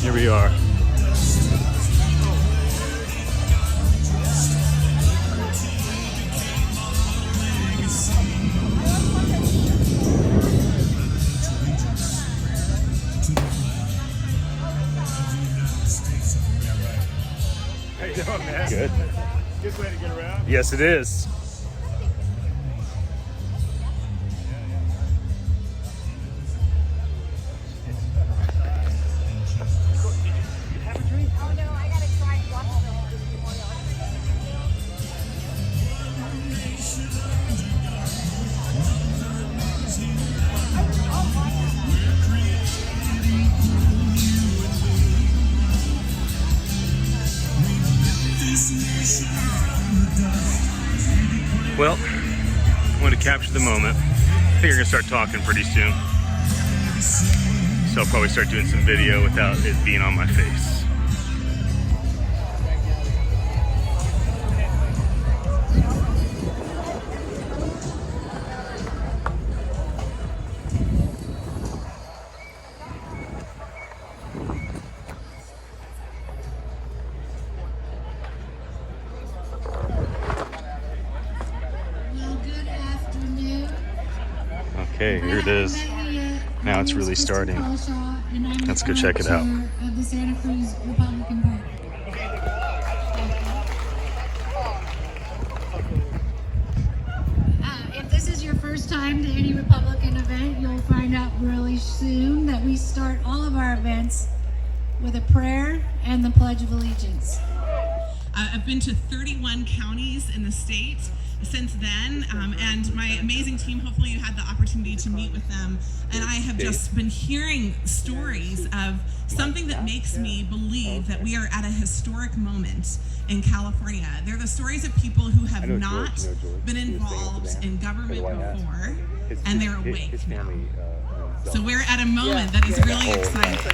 Here we are. How you doing, man? Good. Good way to get around. Yes, it is. Well, I want to capture the moment. I think we're gonna start talking pretty soon. So I'll probably start doing some video without it being on my face. Okay, here it is. Now it's really starting. Let's go check it out. Of the Santa Cruz Republican Party. If this is your first time to any Republican event, you'll find out really soon that we start all of our events with a prayer and the Pledge of Allegiance. I've been to 31 counties in the state since then, and my amazing team, hopefully you had the opportunity to meet with them, and I have just been hearing stories of something that makes me believe that we are at a historic moment in California. They're the stories of people who have not been involved in government before, and they're awake now. So we're at a moment that is really exciting.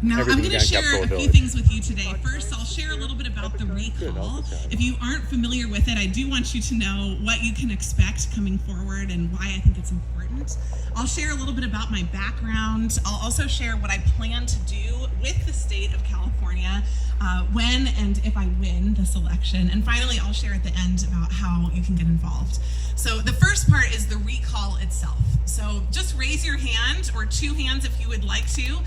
Now, I'm going to share a few things with you today. First, I'll share a little bit about the recall. If you aren't familiar with it, I do want you to know what you can expect coming forward and why I think it's important. I'll share a little bit about my background. I'll also share what I plan to do with the state of California when and if I win this election. And finally, I'll share at the end about how you can get involved. So the first part is the recall itself. So just raise your hand, or two hands if you would like to,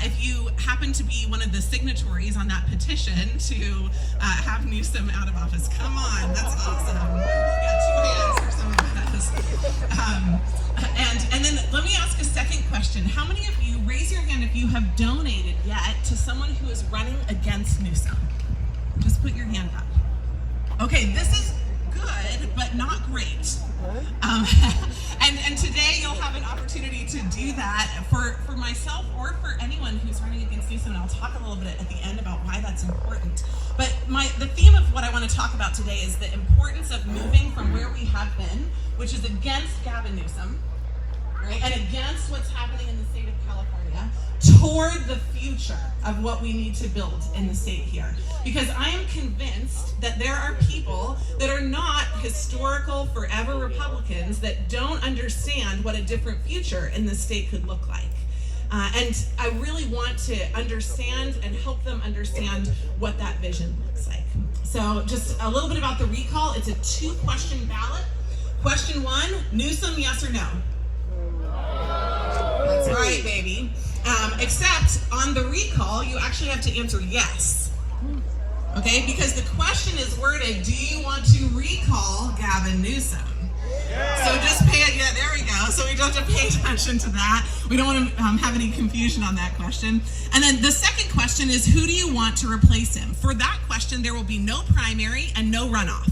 if you happen to be one of the signatories on that petition to have Newsom out of office. Come on, that's awesome. We got 2 hands for some of us. And then let me ask a second question. How many of you, raise your hand if you have donated yet to someone who is running against Newsom? Just put your hand up. Okay, this is good, but not great. And today you'll have an opportunity to do that for myself or for anyone who's running against Newsom, and I'll talk a little bit at the end about why that's important. But the theme of what I want to talk about today is the importance of moving from where we have been, which is against Gavin Newsom, right, and against what's happening in the state of California, toward the future of what we need to build in the state here. Because I am convinced that there are people that are not historical forever Republicans that don't understand what a different future in the state could look like. And I really want to understand and help them understand what that vision looks like. So just a little bit about the recall. It's a 2-question ballot. Question 1, Newsom, yes or no? That's right, baby. Except on the recall, you actually have to answer yes. Okay, because the question is worded, do you want to recall Gavin Newsom? So just pay it, yeah, there we go. So we don't have to pay attention to that. We don't want to have any confusion on that question. And then the second question is, who do you want to replace him? For that question, there will be no primary and no runoff.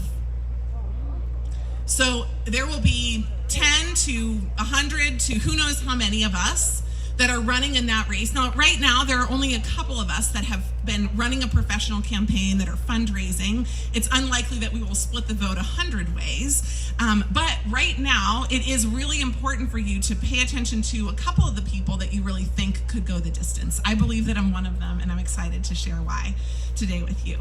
So there will be 10 to 100 to who knows how many of us that are running in that race. Now, right now, there are only a couple of us that have been running a professional campaign that are fundraising. It's unlikely that we will split the vote 100 ways. But right now, it is really important for you to pay attention to a couple of the people that you really think could go the distance. I believe that I'm one of them, and I'm excited to share why today with you.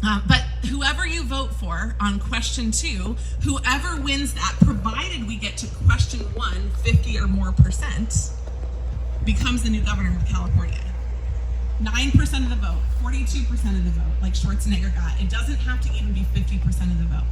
But whoever you vote for on question 2, whoever wins that, provided we get to question 1, 50 or more %, becomes the new governor of California. 9% of the vote, 42% of the vote, like Schwarzenegger got. It doesn't have to even be 50% of the vote.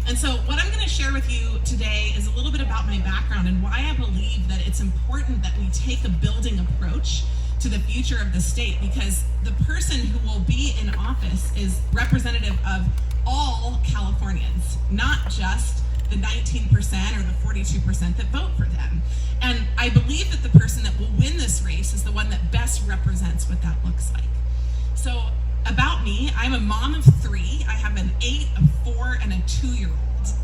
And so what I'm going to share with you today is a little bit about my background and why I believe that it's important that we take a building approach to the future of the state, because the person who will be in office is representative of all Californians, not just the 19% or the 42% that vote for them. And I believe that the person that will win this race is the one that best represents what that looks like. So about me, I'm a mom of 3. I have an 8, a 4, and a 2-year-old.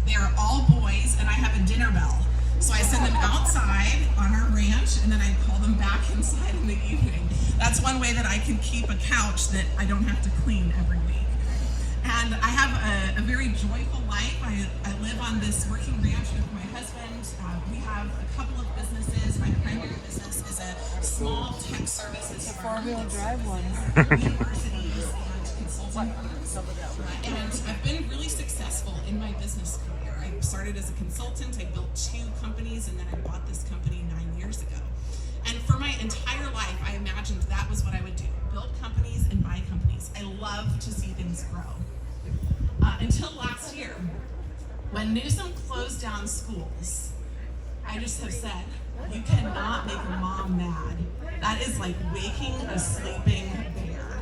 They are all boys, and I have a dinner bell. So I send them outside on our ranch, and then I call them back inside in the evening. That's one way that I can keep a couch that I don't have to clean every week. And I have a very joyful life. I live on this working ranch with my husband. We have a couple of businesses. My primary business is a small tech services firm. Four-wheel drive one. Universities and consulting firms. And I've been really successful in my business career. I started as a consultant. I built 2 companies, and then I bought this company 9 years ago. And for my entire life, I imagined that was what I would do. Build companies and buy companies. I love to see things grow. Until last year, when Newsom closed down schools, I just have said, you cannot make a mom mad. That is like waking a sleeping bear.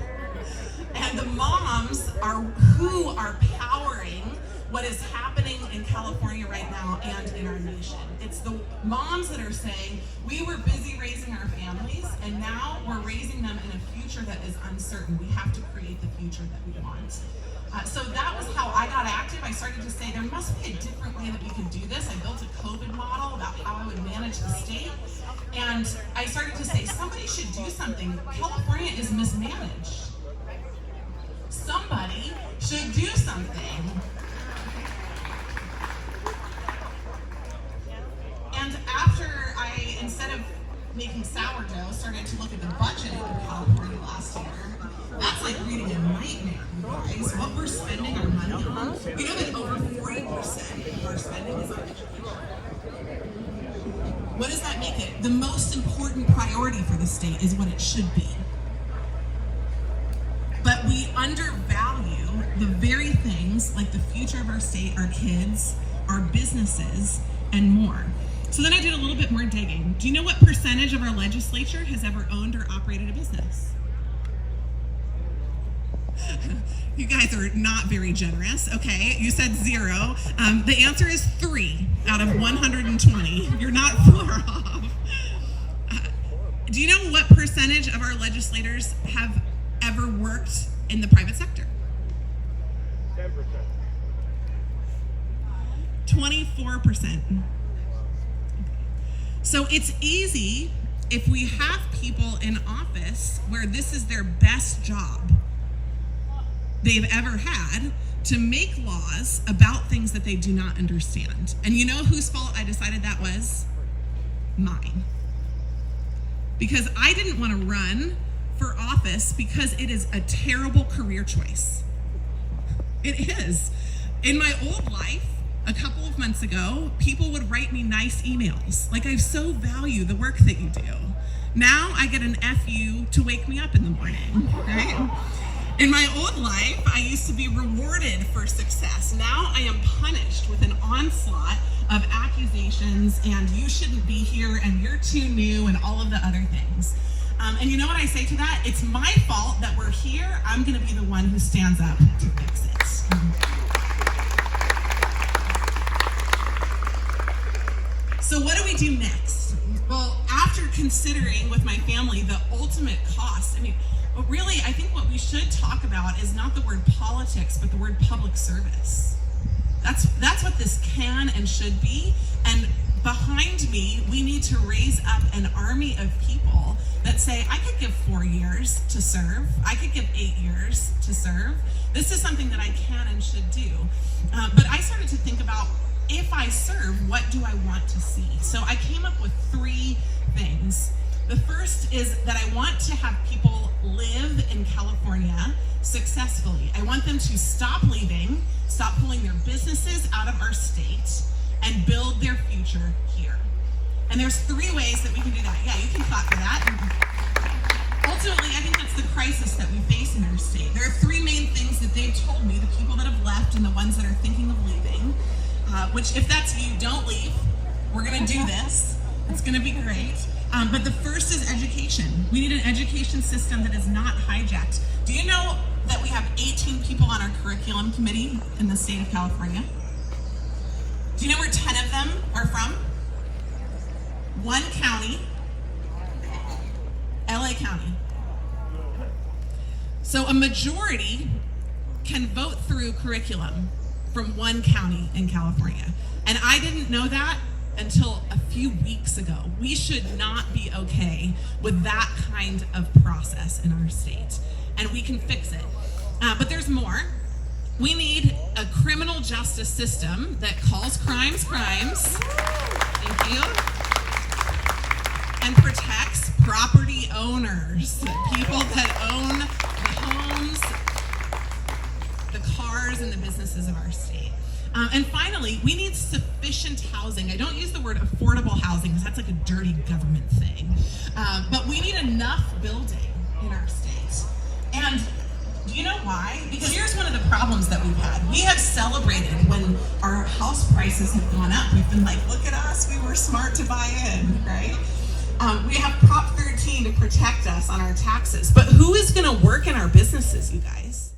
And the moms are who are powering what is happening in California right now and in our nation. It's the moms that are saying, we were busy raising our families, and now we're raising them in a future that is uncertain. We have to create the future that we want. So that was how I got active. I started to say there must be a different way that we could do this. I built a COVID model about how I would manage the state. And I started to say somebody should do something. California is mismanaged. Somebody should do something. And after I, instead of making sourdough, started to look at the budget in California last year, that's like reading a nightmare, guys. What we're spending our money on. You know that over 40% of our spending is on education. What does that make it? The most important priority for the state is what it should be. But we undervalue the very things like the future of our state, our kids, our businesses, and more. So then I did a little bit more digging. Do you know what percentage of our legislature has ever owned or operated a business? You guys are not very generous. Okay, you said 0. The answer is 3 out of 120. You're not far off. Do you know what percentage of our legislators have ever worked in the private sector? 10%. 24%. So it's easy if we have people in office where this is their best job they've ever had to make laws about things that they do not understand. And you know whose fault I decided that was? Mine. Because I didn't want to run for office because it is a terrible career choice. It is. In my old life, a couple of months ago, people would write me nice emails. Like, I so value the work that you do. Now I get an FU to wake me up in the morning, right? In my old life, I used to be rewarded for success. Now I am punished with an onslaught of accusations and you shouldn't be here and you're too new and all of the other things. And you know what I say to that? It's my fault that we're here. I'm gonna be the one who stands up to fix it. So what do we do next? Well, after considering with my family the ultimate cost, but really, I think what we should talk about is not the word politics, but the word public service. That's what this can and should be. And behind me, we need to raise up an army of people that say, I could give 4 years to serve. I could give 8 years to serve. This is something that I can and should do. But I started to think about, if I serve, what do I want to see? So I came up with 3 things. The first is that I want to have people live in California successfully. I want them to stop leaving, stop pulling their businesses out of our state, and build their future here. And there's 3 ways that we can do that. Yeah, you can clap for that. crisis that we face in our state. There are three main things that they've told me, the people that have left and the ones that are thinking of leaving, which if that's you, don't leave. We're gonna do this. It's gonna be great. But the first is education. We need an education system that is not hijacked. Do you know that we have 18 people on our curriculum committee in the state of California? Do you know where 10 of them are from? One county, LA County. So a majority can vote through curriculum from one county in California. And I didn't know that until a few weeks ago. We should not be okay with that kind of process in our state. And we can fix it. But there's more. We need a criminal justice system that calls crimes crimes. Thank you. And protects property owners, people that own the homes, the cars, and the businesses of our state. And finally, we need sufficient housing. I don't use the word affordable housing because that's like a dirty government thing. But we need enough building in our state. And do you know why? Because here's one of the problems that we've had. We have celebrated when our house prices have gone up. We've been like, look at us, we were smart to buy in, right? We have Prop 13 to protect us on our taxes. But who is gonna work in our businesses, you guys?